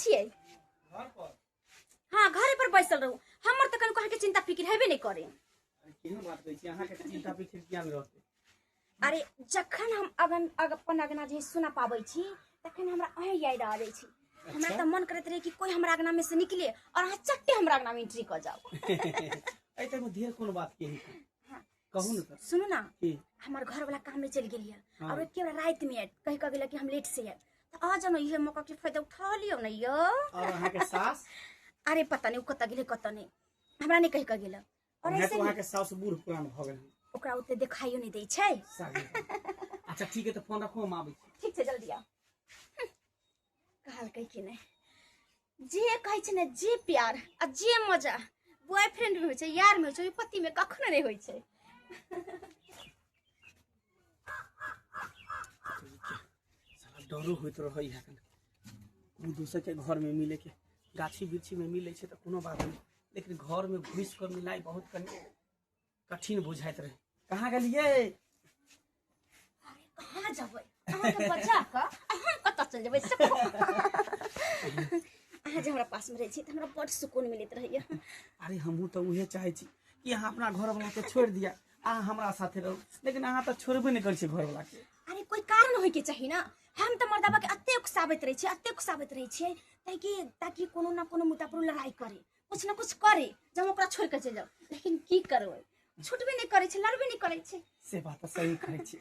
छिए घर पर हाँ घरे पर बैसल रहू हमर त कनको के चिंता फिक्र हेबे नहीं करे केहन बात कहै छी अहाँ के चिंता फिक्र किया में रहते अरे जखन हम अपन अगना जे सुना पाबै छी तखन हमरा अहे याद आ जाय छी हमरा त मन करत रहे कि कोई हमरा अगना में से निकले और अहाँ चट्टे हमरा अगना में एंट्री कर जाओ ऐ त देर कोन बात के कहू न त सुनो ना हमर घर वाला काम में चल गेलिए और एके बेर रात में कह के गेल कि हम लेट से है त आ जानो ये मौका के फायदा उठा लियो न यो और अहाँ के सास अरे पता नहीं कत गेले कत नहीं हमरा नहीं कह के गेल और ऐसे अहाँ के सास बूढ़ पुरान भ गेल ओकरा उते देखाइयो नहीं दै छै अच्छा ठीक है तो फोन रखो हम आबै छी ठीक छै जल्दी आ कहल कह कि नहीं जे कहै छै ने जे प्यार आ जे मजा बॉयफ्रेंड में होय छै यार में होय छै पति में कखनो नहीं होय छै साला डरो होइत रहै है कोन दूसरे के घर में मिले के गाछी बिरछी में मिले छै त कोनो बात नहीं लेकिन घर में घुस कर मिलाई बहुत कठिन बुझाइत रहे कहाँ गेलिए अरे कहाँ जबै अहाँ के बच्चा का हम कत चल जबै से अहाँ जे हमरा पास में रह छी त हमरा बड़ सुकून मिलत रहैया अरे हमहू तो उहे चाहे छी कि अहाँ अपना घर वाला के छोड़ दिया अहाँ हमरा साथे रहू लेकिन अहाँ तो छोड़बे नहीं करै छी घर वाला के अरे कोई कारण होय के चाहिए ना हम तो मर्दाबा के अत्ते उकसाबैत रहे छी ताकि कोनो ना कोनो मुद्दा पर लड़ाई करे कुछ ना कुछ करे जब ओकरा छोड़ के चल जाओ लेकिन की करबै छुटबे नहीं करे छै लड़बे नहीं करे छै से बात तो सही कहै छी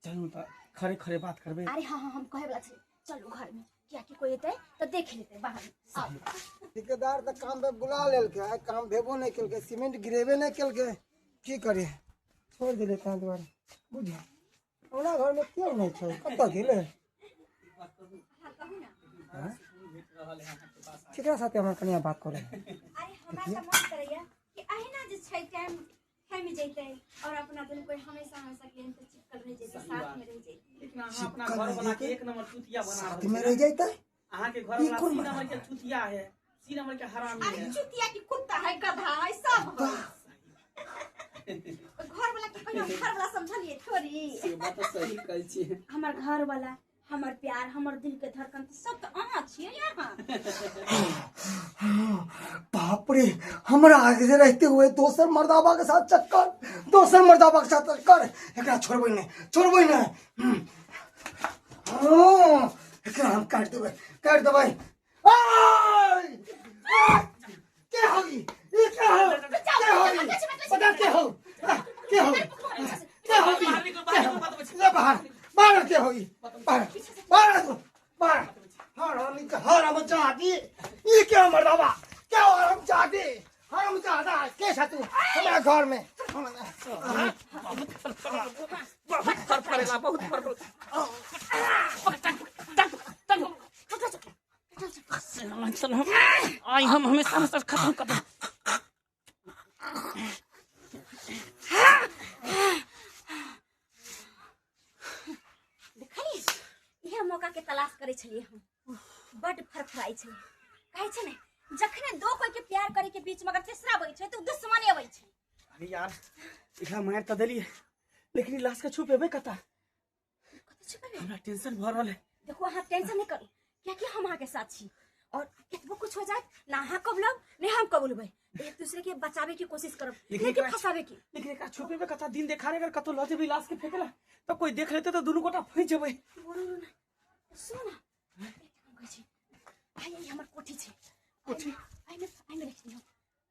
चलू तो खरे खरे बात करबे अरे हां हां हम कहे वाला छी चलू घर में क्या कि कोई एतै तो देख लेते बाहर आओ ठेकेदार तो काम पे बुला लेलके काम भेबो नहीं केलके सीमेंट गिरेबे नहीं केलके की करे छोड़ दिले ता द्वारा बुझा हमरा घर में क्यों नहीं छै कत गेले हां केकरा साथे हमर कनिया बात करे अरे हमरा त मन करैया कि अहिना जे छै टाइम में जैते और अपना दुनु कोई हमेशा के तो चिपकल रह जैते साथ में रह जैते लेकिन अहाँ अपना घर वाला के एक नंबर चुतिया बना साथ में रह जैते अहाँ के घर वाला 3 नंबर के चुतिया है 3 नंबर के हरामी है अरे चुतिया की कुत्ता है गधा है सब घर वाला के पहिने घर वाला समझलिए थोड़ी से बात तो सही कहै छी हमर घर वाला हमर प्यार हमर दिल के धड़कन सब तो अहाँ छिए यहाँ बाप रे हमरा आगे से रहते हुए दोसर मर्दाबा के साथ चक्कर एकरा छोड़बै नहीं हां एकरा हम काट देबै के होगी ये क्या हो पता के हो ले बाहर के होगी बाहर हराम चाहती ये क्या मर्दाबा क्या हराम चाहती हराम चाहता के साथ हमारा घर में बहुत फर्क पड़ेगा बहुत फर्क आई हम हमेशा खत्म कर यह मौका के तलाश करे छलिए हम बड फरफराई छै कहै छै ने जखने दो कोई के प्यार करे के बीच में अगर तीसरा आबै छै तो दुश्मनी आबै छै अरे यार इहा मार त देलिए लेकिन लाश के छुपेबे कता हमरा टेंशन भ रहल है देखो अहाँ टेंशन नहीं करू क्या कि हम अहाँ के साथ छी और कितबो कुछ हो जाए ना अहाँ कबलब नहीं हम कबुलबै एक दूसरे के बचावे की कोशिश करब लेकिन फंसावे की लेकिन एकरा छुपेबे कता दिन देखारे अगर कतो ल जेबे लाश के फेकेला तो कोई देख लेते तो दुनु गोटा फंस जेबै सुन ना कहै छी आई हमर कोठी छै कोठी आई में रख दियो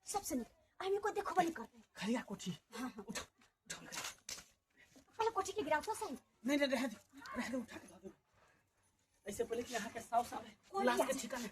सबसे नीक आई में कोई देखबो नहीं करते खलिया कोठी हां उठा पहले कोठी के गिराओ तो सही नहीं रह दे उठा के ला दे ऐसे पहले कि यहाँ के साफ साफ लाश के ठिकाने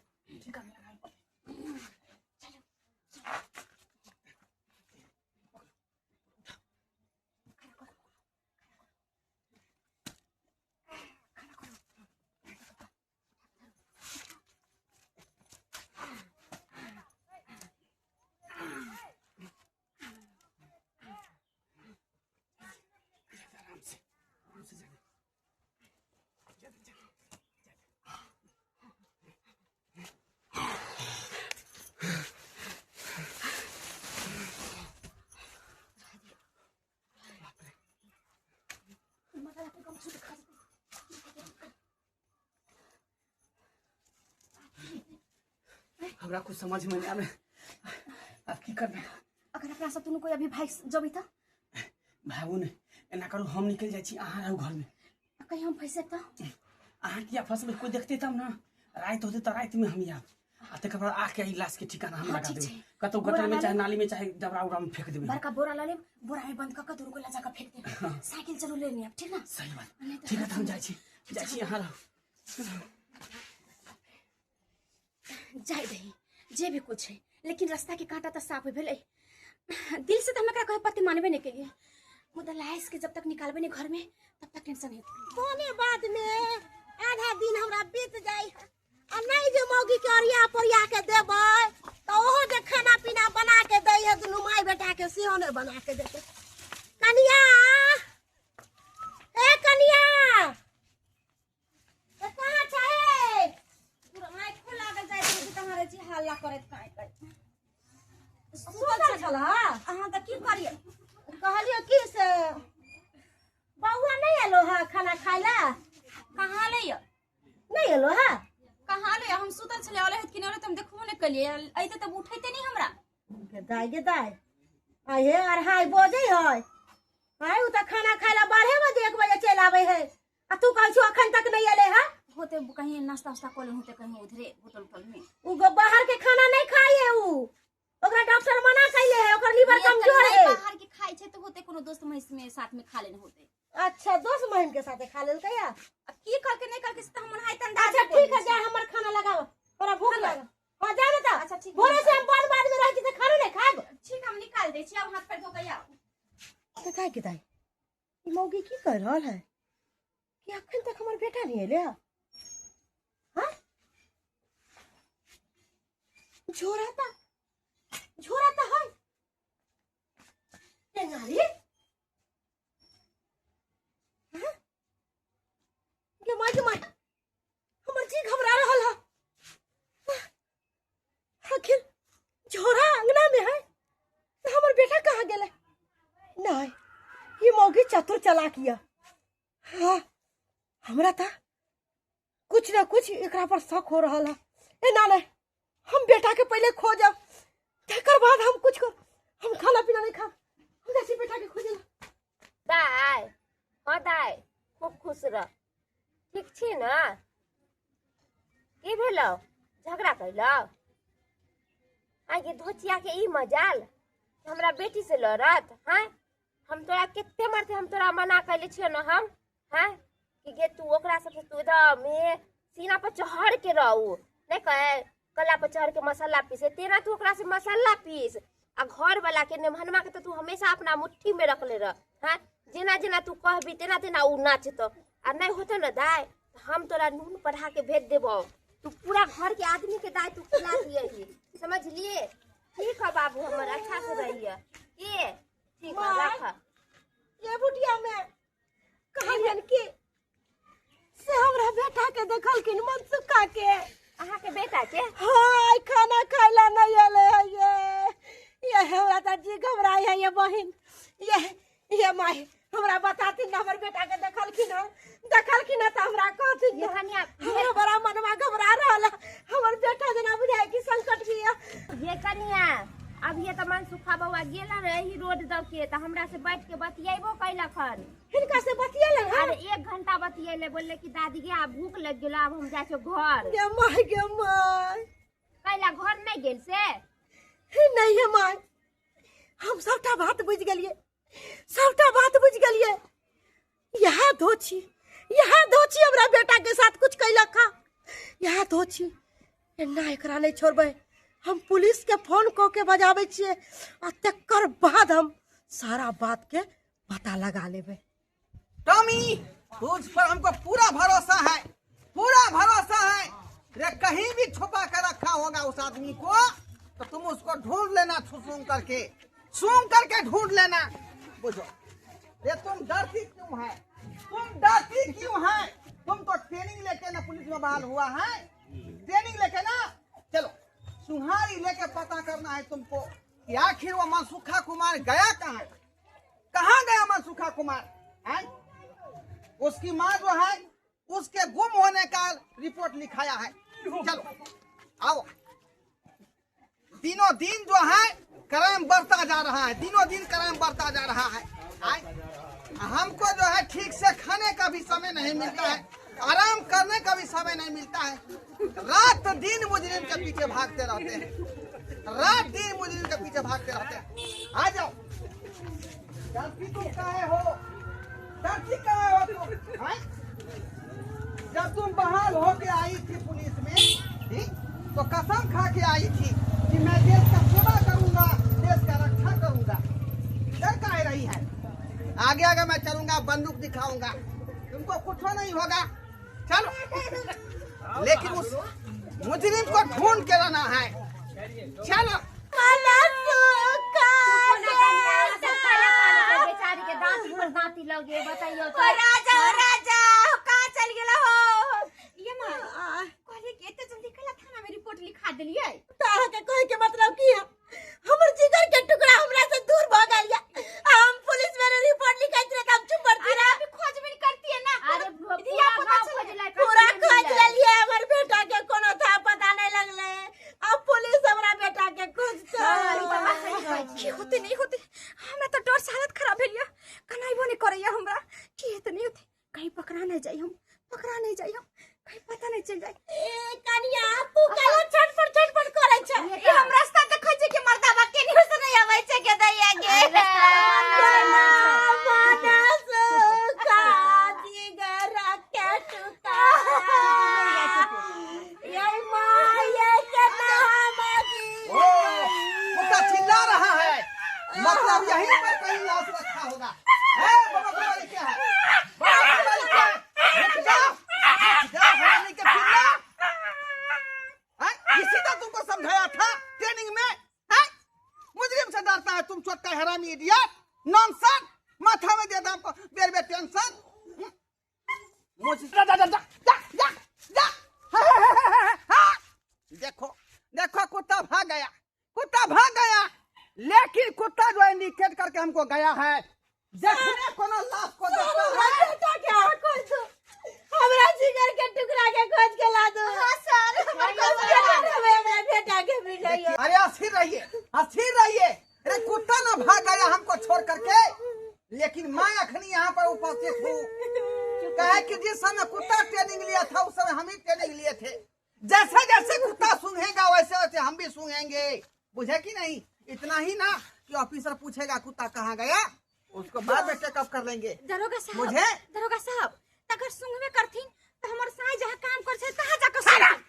हमरा कुछ समझ में नहीं आवे अब की करबे अगर अपना से तुनु कोई अभी भाई जबी त भाऊ ने एना करू हम निकल जाई छी अहाँ रहू घर में कहीं हम फंसे त अहाँ किया फंसबे कोई देखते तब ना रात होते तो रात में हम ही आ तक बाद आके ई लाश के ठिकाना हम लगा देबे कतो गटर में चाहे नाली में चाहे डबरा उड़ा में फेंक देबे बड़का बोरा ले बोरा में बंद क दूर को ला जाकर फेंक देबे साइकिल जरूर लेनी अब ठीक ना सही बात ठीक है हम जाई छी अहाँ रहू जाय दही जे भी कुछ है लेकिन रास्ता के कांटा तो साफ भेले दिल से तो हम कहे पति मानबे नहीं के लिए मुदा लाश के जब तक निकालबे नहीं घर में तब तक टेंशन है कोने बाद में आधा दिन हमरा बीत जाई आ नहीं जे मौगी के अरिया परिया के देबै तो ओहो जे खाना पीना बना के दै है दुनू माय बेटा के सेहो ने बना के देते कनिया ए कनिया ए कहां छे पूरा माय खुला लागल जाय छै तुम्हारे जी हल्ला करत काय सुतल छला अहाँ त की करिए कहलियो की से बौआ नहीं एलो है खाना खाइला कहां ले नहीं एलो है कहां ले हम सुतल छले वाले हत कि नहीं तुम देखबो नहीं कलिए ऐते तब उठैते नहीं हमरा गे दाई आ हे अढ़ाई बजे है हाय उ त खाना खाइला 12 बजे 1 बजे चल आवे है आ तू कहै छु अखन तक नहीं एले है होते कहीं नाश्ता वास्ता कोले होते कहीं उधरे होटल में उ बाहर के खाना नहीं खाई है उ ओकरा डॉक्टर मना कइले है ओकर लीवर कमजोर है बाहर के खाई छै तो होते कोनो दोस्त महिस में साथ में खा लेने होते अच्छा दोस्त महिम के साथे खा लेल कया की करके नहीं करके त हम हाय तंदा अच्छा ठीक है जा हमर खाना लगाओ तोरा भूख लगा हां जा ना अच्छा ठीक भोरे से हम बाद में रह छी त खाना नहीं खाब ठीक हम निकाल दे छी अब हाथ पैर धो के आओ देखा के दाई ई मौगी की कर रहल है कि अखन तक हमर बेटा नहीं एले हां झोरा ता है ए नारी हां के माय हमर जी घबरा रहल है आखिर झोरा अंगना में है तो हमर बेटा कहाँ गेले नहीं ये मौगी चतुर चालाकिया हाँ हमरा था कुछ ना कुछ एकरा पर शक हो रहा है ए ना नहीं हम बेटा के पहले खोजब तकर बाद हम कुछ कर हम खाना पीना नहीं खा हम जैसे बेटा के खोजे दाई हाँ दाई खूब खुश रह ठीक छी ना की भेलो झगड़ा कैलो आगे धोचिया के ई मजाल हमरा बेटी से लड़त हैं हम तोरा कितने मारते हम तोरा मना कैले छियो ना हम हैं कि गे तू ओकरा से तू एकदम में सीना पर चढ़ के रहू नहीं कहे कला पर चढ़ के मसाला पीसे तेरा तू ओकरा से मसाला पीस आ घर वाला के नेमहनमा के तो तू हमेशा अपना मुट्ठी में रखले रह हैं जेना जेना तू कहबी तेना तेना उ नाचतो आ नहीं होतो ना दाई हम तोरा नून पढ़ा के भेज देबो तू पूरा घर के आदमी के दाई तू खिला दिए ही समझ लिए ठीक है बाबू हमर अच्छा से रहिए ये ठीक है रख ये बुढ़िया में कहलियन कि से हमरा बेटा के देखलखिन मनसुखा के अहाँ के बेटा के हाय खाना खाइला नहीं आले है ये हमरा त जी घबराई है ये बहिन ये माई हमरा बताती ना हमर बेटा के देखलखिन त हमरा कहथिन ये कन्या हमरा बड़ा मनवा घबरा रहल हमर बेटा जना बुझाय कि संकट भी है ये कन्या अब ये तो मनसुखा बउआ गेला रही रोड दब के त हमरा से बैठ के बतियाइबो कैलखन हिनका से बतियेलन अरे 1 घंटा बतियैले बोलले कि दादी गे अब भूख लग गेल अब हम जाय छो घर गे माई कैला घर नहीं गेल से नहीं है माई हम सबटा बात बुझ गेलिए यहाँ धोची हमरा बेटा के साथ कुछ कैलक यहाँ धोची ना एकरा नहीं छोड़बे हम पुलिस के फोन क के बजावे छिए आ तकर बाद हम सारा बात के पता लगा लेबे टॉमी तुझ पर हमको पूरा भरोसा है रे कहीं भी छुपा कर रखा होगा उस आदमी को तो तुम उसको ढूंढ लेना सूंघ करके ढूंढ लेना बुझो ये तुम डरती क्यों है तुम तो ट्रेनिंग लेके ना पुलिस में बहाल हुआ है ट्रेनिंग लेके ना चलो सुहारी लेके पता करना है तुमको कि आखिर वो मनसुखा कुमार गया कहाँ गया मनसुखा कुमार है? उसकी माँ जो है उसके गुम होने का रिपोर्ट लिखाया है। चलो आओ दिनों दिन जो है क्राइम बढ़ता जा रहा है, दिनों दिन क्राइम बढ़ता जा रहा है। हमको जो है ठीक से खाने का भी समय नहीं मिलता है, आराम करने का भी समय नहीं मिलता है। रात दिन मुजरिम के पीछे भागते रहते हैं, रात दिन मुजरिम के पीछे भागते रहते हैं। आ जाओ, डरती तुम काहे हो, डरती काहे हो तुम? जब तुम बहाल होके आई थी पुलिस में, ठीक? तो कसम खा के आई थी कि मैं देश का सेवा करूंगा, देश का रक्षा करूंगा। डर काहे रही है? आगे आगे मैं चलूंगा, बंदूक दिखाऊंगा, तुमको कुछ नहीं होगा। चलो, लेकिन उस मुजरिम को ढूंढ के लाना है। चलो, बेचारी के दांत पर दांती लगे, बताइयो तो। राजा राजा कहाँ चल गेला हो? ये मां कहले के इतने जल्दी कला थाना में रिपोर्ट लिखा देलिए। तारा के कहे के मतलब की है? हमर जिगर के टुकड़ा हमरा से दूर भ गेल या। हम पुलिस में रिपोर्ट लिखाइत रहे, हम चुप पड़ती रहे। अभी खोजबीन करती है ना। अरे दिया पता चल पूरा खोज लेलिए, हमर बेटा के कोनो था पता नहीं लगले। अब पुलिस हमरा बेटा के खोजता। की होते नहीं होते, हमरा तो डर से हालत खराब भेलिया। कनाइबो नहीं करैया हमरा, की हेते नहीं होते, कहीं पकड़ा नहीं जाई, हम पकड़ा नहीं जाई, हम कहीं पता नहीं चल जाए। ए कनिया तू काहे छटपट करे छ? ये हम रास्ता देखै छै कि मर्दावा के नहीं से नहीं आबै छै के दैया गे। कुत्ता चिल्ला रहा है, मतलब यहीं पर कहीं लाश रखा होगा। बाबा कुमारी क्या है? बाबा कुमारी क्या है? रुक जाओ, हरामी के पिल्ला। इसी तो तुमको समझाया था ट्रेनिंग में। मुजरिम से डरता है तुम, छोटा हरामी इडियट, नॉनसेंस। माथा में दे हमको बेर बेर टेंशन। देखो देखो, कुत्ता भाग गया, कुत्ता भाग गया, लेकिन कुत्ता जो है निकेट करके हमको गया है। देखने कोनो लाश को देखता है। बेटा क्या खोज दो, हमरा जिगर के टुकड़ा के खोज के ला दो। हां सर, हमरा बेटा के भी जाइए। अरे अस्थिर रहिए, अस्थिर रहिए। अरे कुत्ता ना भाग गया हमको छोड़ करके, लेकिन मैं अखनी यहाँ पर उपस्थित हूँ। कहे कि जिस समय कुत्ता ट्रेनिंग लिया था उस समय हम ही ट्रेनिंग लिए थे। जैसे जैसे कुत्ता सूंघेगा वैसे वैसे हम भी सूंघेंगे, बुझे कि नहीं? इतना ही ना कि ऑफिसर पूछेगा कुत्ता कहाँ गया, उसको बाद में चेकअप कर लेंगे। दरोगा साहब, मुझे दरोगा साहब अगर सुंघबे करथिन तो हमर साई जहां काम कर छै तहां जाकर सुन।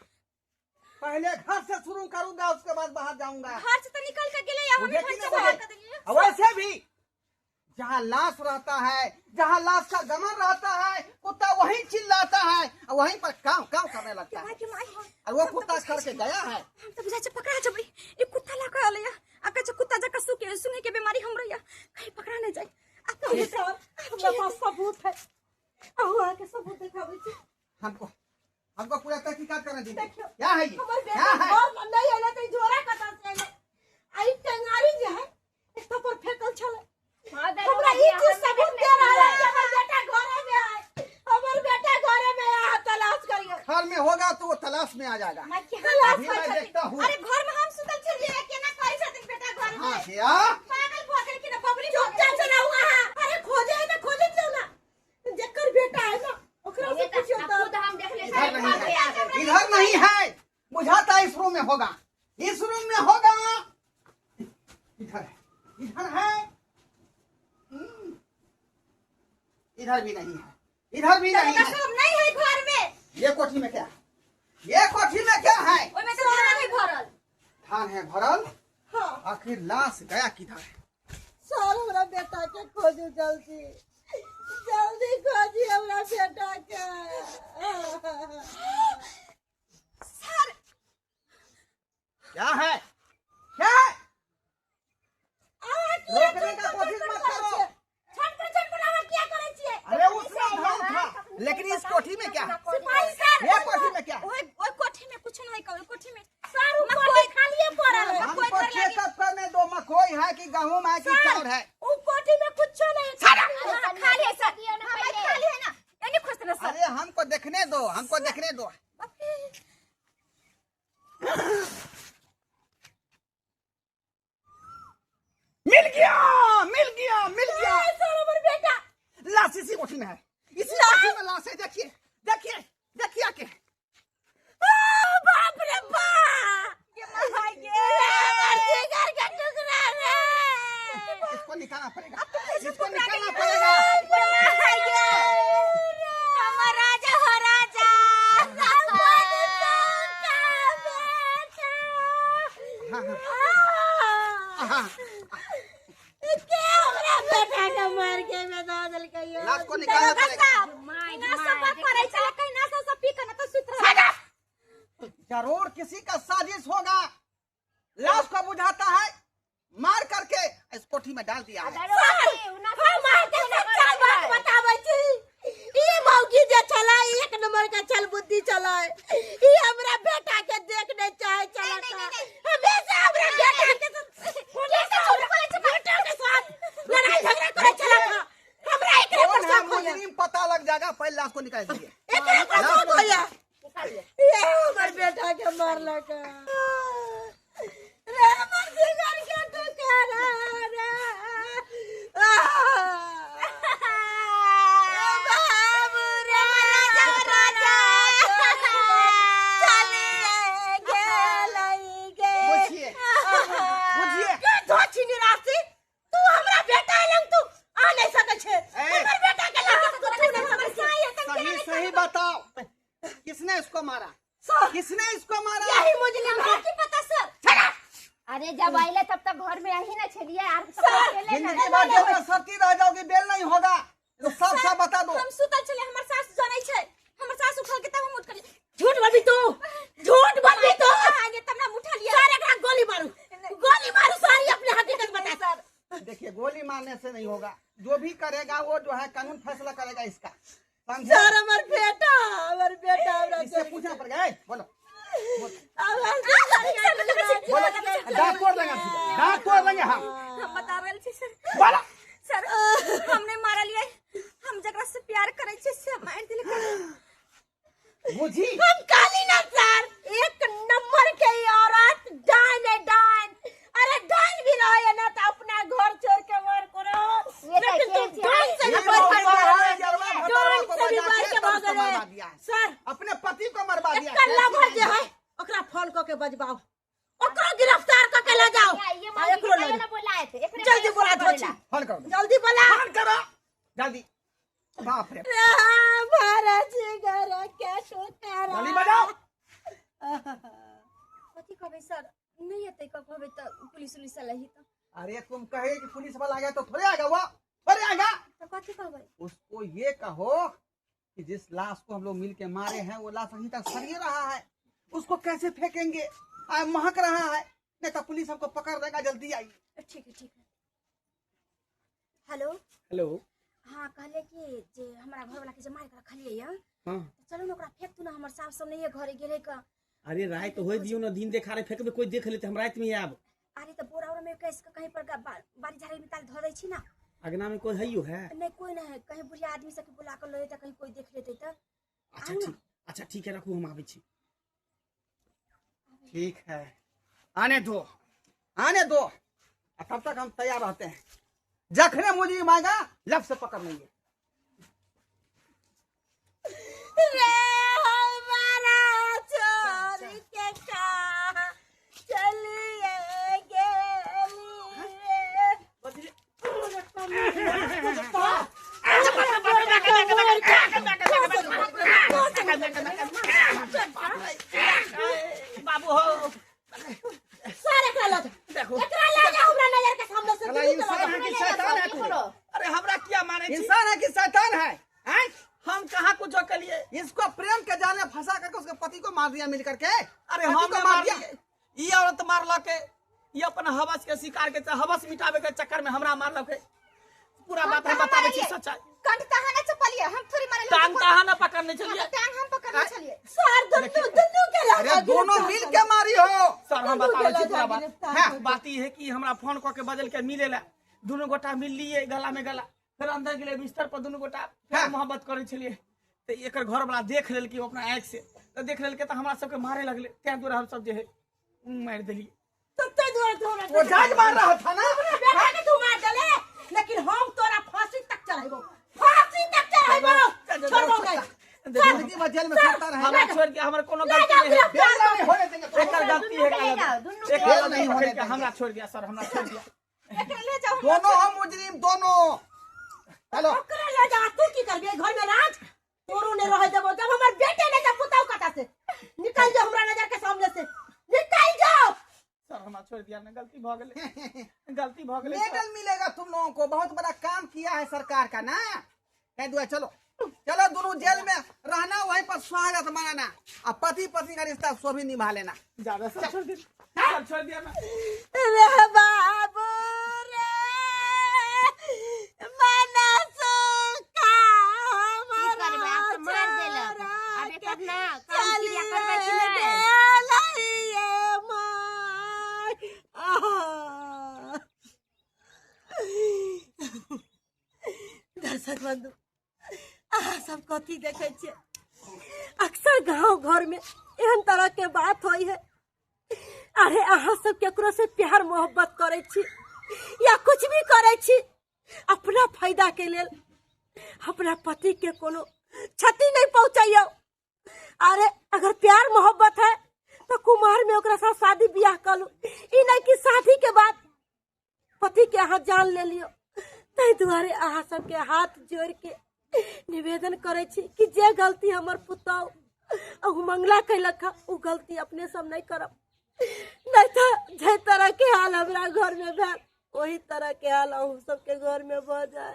पहले घर से शुरू करूंगा, उसके बाद बाहर जाऊंगा। घर से तो निकल के गेले, हम मुझे घर कि से नहीं बाहर मुझे? कर देलिए। वैसे भी जहाँ लाश रहता है, जहाँ लाश का गमन रहता है, कुत्ता वहीं चिल्लाता है और वहीं पर काम काम करने लगता है। माई के माई और वो कुत्ता करके गया है। हम तो बुझा छै पकड़ा जबै, ए कुत्ता ला के आलैया, आके छ कुत्ता जका सुंघे के बीमारी हमरैया, कहीं पकड़ा नहीं जाए। आ तो सर हमरा पास सबूत है, अहो आके सबूत दिखाबै छी। हमको हमको पूरा तहकीकात करने दीजिए। देखियो, क्या है ये? हमर क्या बेटा है? घर नहीं आइले त जोरा कटा से आई टंगारी जे है एक थप्पड़ फेकल छले। हमरा ई चीज सबूत दे रहा है कि हमर बेटा घरे में है, हमर बेटा घरे में है, तलाश करियो। घर में होगा तो वो तलाश में आ जाएगा। माई के तलाश अभी मैं देखता हूँ। अरे घर में हम सुतल छलिए, केना कहै छथिन बेटा घर में? हाँ क्या? पागल भ गेल कि ना पब्लिक चुपचाप से ना हुआ है। अरे खोजे है ना, खोजे दो ना, जेकर बेटा है ना ओकरा से पूछियो तो। खुद हम देख ले इधर नहीं है, इधर नहीं है, बुझाता है इस रूम में होगा, इस रूम में होगा। इधर है, इधर है। इधर भी नहीं है, इधर भी नहीं है। सब नहीं है घर में। ये कोठी में क्या है? ये कोठी में क्या है? ओइ में तो खाना नहीं भरल। धान है भरल। हां आखिर लाश गया किधर है? सर हमरा बेटा के खोजो, जल्दी जल्दी खोजी हमरा बेटा के। सर क्या है? क्या है? रोकने का कोशिश मत करो। छटपट हम क्या करे छिए? अरे उसका था, लेकिन इस कोठी में क्या है? सिपाही सर, ये कोठी में क्या है? ओए ओए कोठी में कुछ नहीं कहो, कोठी में सर कोई खालिए पड़ल है, कोई हमको कर लगे। चेकअप करने दो, मकोई है कि गेहूं है कि चावल है? उ कोठी में कुछ नहीं है। खाली है सर, हमें खाली है ना, यानी खुश ना सर। अरे हमको देखने दो, हमको देखने दो। मिल गया सर हमारे बेटा लाश इसी कोठी में है, इसी कोठी में लाश है। देखिए देखिए देखिए आके। बाप रे बाप ये घर का टुकड़ा रे। इसको निकालना पड़ेगा, इसको निकालना पड़ेगा। हमारा राजा हो राजा हाँ हाँ हाँ, के हमरा बेटा का मार के में दादल कहियो लाश को निकालना पड़ेगा। ना सब बात करे चले कहीं ना सब पी के ना तो सुत रहा। जरूर किसी का साजिश होगा। लाश को बुझाता है, मार करके इस कोठी में डाल दिया है। बताबै छी ई मौगी जे चला एक नंबर का चल बुद्धि चला ई हमरा बेटा के देखने चाहे चला हमेशा हमरा बेटा के साथ लड़ाई झगड़ा करे चला हमरा एकरे पर कौन है शक होया मुजरिम पता लग जाएगा। पहले लाश को निकाल दीजिए। एकरे पर शक होया ये हमर बेटा के मारला का रे हमर जिगर के टुकड़ा रे बाबू रे राजा चलिए गेलई गे बुझिए बुझिए। के धोछी निराशी तू हमरा बेटा लंग तू आ नहीं सकै छे। हमर बेटा के लंग तू नहीं हमर सही सही बताओ, किसने इसको मारा? किसने इसको मारा? यही मुजरिम है की पता सर। अरे जब आइले तब तक घर में यही ना छलिए यार। जिंदगी भर जब तक सती रह जाओगी बेल नहीं होगा। तो सब सब बता दो। हम सुतल चले हमर सास जानै छै, हमर सास उठल के तब हम उठ करी झूठ बोलबी तू झूठ बोलबी तू आगे तब ना उठा लिया। सर एकरा गोली मारू सारी अपने हकीकत बता सर। देखिए गोली मारने से नहीं होगा, जो भी करेगा वो जो है कानून फैसला करेगा इसका, समझे? सर हमर बेटा हमरा इससे पूछना पड़ेगा। बोलो बोलो, डांट तोड़ देंगे सीधे, डांट तोड़ देंगे हम। हम बता रहल छी सर। बोलो सर हमने मारा लिया, हम जकरा से प्यार करे छी से मार दिले। बुझी हम काली ना सर एक नंबर के औरत डाइन है डाइन। अरे डाइन भी रहे ना तो अपना घर छोड़ के मार करो। ये लेकिन तो तुम डाइन से ये भी बढ़ मौका है, के जरवा भटरवा डाइन को से भी बचा बढ़ के के तब भाग उसको गए। मरवा दिया है। सर अपने पति को मरवा दिया। एकर लवर जे है ओकरा फोन क के बजबाओ, ओकरा गिरफ्तार क के ले जाओ। ये आ एकरो ले ना बोलाए थे। एकरे जल्दी बोला धोछी फोन करो, जल्दी बोला। फोन करो जल्दी। बाप रे, महाराज घर के सुतारा जल्दी बजाओ। कथी कहबै सर, नहीं हेतै कहबै त पुलिस उलिस लही त अरे तुम कहे कि पुलिस वाला आ गया तो थोड़े आएगा, वो थोड़े आएगा। तो कथी कहबै? उसको ये कहो कि जिस लाश को हम लोग मिल के मारे हैं वो लाश अभी तक सड़िए रहा है, उसको कैसे फेंकेंगे? महक रहा है, नहीं तो पुलिस हमको पकड़ देगा। जल्दी आइए। ठीक है। Hello hello. हाँ कहले कि जे हमरा घर वाला के जे मार के रखलिए य हाँ तो चलो ना ओकरा फेंक तू ना, हमर सास सब नहीं है घरे गेले का। अरे रात तो हो दियो ना, दिन देखा रहे फेंकबे कोई देख लेते, हम रात में आब। अरे तो बोरा में कैसे कहीं पर बारी झाड़ी में ताल धो दै छी ना। अगना में कोई हइयो है? नहीं कोई नहीं है, कहीं बुढ़िया आदमी से बुला कर ले कहीं कोई देख लेते तो। अच्छा ठीक है, रखू हम आबै छी। ठीक है, आने दो तब तक हम तैयार रहते हैं। जखने मुझे मांगा लब से पकड़ लेंगे। रे हमारा छोड़ के कहाँ चलिए बाबू हो सारे करा देखो एकरा ले जाओ हमरा नजर के सामने से साला इंसान है कि शैतान है तू? अरे हमरा क्या माने छी? इंसान है कि शैतान है? हैं? हम कहाँ कुछ कलिए? इसको प्रेम के जाल में फंसा करके उसके पति को मार दिया मिल करके। अरे पति हम को मार दिया, ये औरत मारलक, ये अपन हवस के शिकार के हवस मिटावे के चक्कर में हमरा मारलक। पूरा बात हम बतावे छी सच्चाई। कंठ तहा ना चपलिए, हम थोड़ी मारे टांग कहाँ न पकड़ने चलिए। टांग हम पकड़ने चलिए। सर दुन्नु के लगा अरे दोनों मिल के मारी हो। सर हम बतावे छी पूरा बात। गिरफ्तार हाँ, बात ये है कि हमरा फोन कऽ के बदल के मिले ला, दोनों गोटा मिल लिए गला में गला, फिर अंदर गेले बिस्तर पर, दोनों गोटा फिर मोहब्बत करे छलिए। तो एकर घर वाला देख लेल कि अपना आँख से, तो देख लेल के तो हमरा सबके मारे लगले। तै दुआरे हम सब जे है मार देलिए। तब तक दुआर वो जाज मार रहा था ना। बेटा के तू मार डाले लेकिन हम तोरा फांसी तक चढ़ेबो, फांसी तक चढ़ेबो, छोड़बो नहीं। जिंदगी भर जेल में सड़ता हमरा रहेगा। छोड़ के हमर कोनो गलती नहीं है। जेल में नहीं होने देंगे तो एकर गलती है जेल नहीं होने देंगे। हमरा छोड़ दिया सर, हमरा छोड़ दिया। ले जाओ दोनों हम मुजरिम दोनों। चलो ओकरे ले जा, तू की करबे घर में राज? तोरो ने रह देबो जब हमर बेटे ने जब पुताऊ कटा से निकल जाओ हमरा नजर के सामने से, निकल जाओ। सर हमरा छोड़ दिया ना, गलती भ गेलै, गलती भ गेलै। मेडल मिलेगा तुम लोगों को, बहुत बड़ा काम किया है सरकार का ना। कह दो चलो चलो दोनों जेल में रहना, वहीं पर स्वागत मनाना, और पति पत्नी का रिश्ता सो भी निभा लेना। ज्यादा सर छोड़ दिया, सर छोड़ दिया ना। रे बाबू रे मना सुखा की करबे आप तो मार देलक। अब एकर ना काम क्रिया करबै कि नहीं? दर्शक बंधु, अहाँ सब कथी देखे छियै? अक्सर गांव घर में एहन तरह के बात होई है। अरे अहाँ सब केकरो से प्यार मोहब्बत करे छी या कुछ भी करे छी अपना फायदा के लेल, अपना पति के कोनो क्षति नहीं पहुंचाइयो। अरे अगर प्यार मोहब्बत है तो कुमार में ओकरा साथ शादी ब्याह कर लू, ई नहीं कि शादी के बाद पति के हाथ जान ले लियो। ताहि दुआरे अहाँ सबके हाथ जोड़ के निवेदन करे छी कि जे गलती हमर पुतौ मंगला कैलक है उ गलती अपने सब नहीं करब, नहीं तो जे तरह के हाल हमरा घर में भेल वही तरह के हाल अहूँ सबके घर में भ जाए।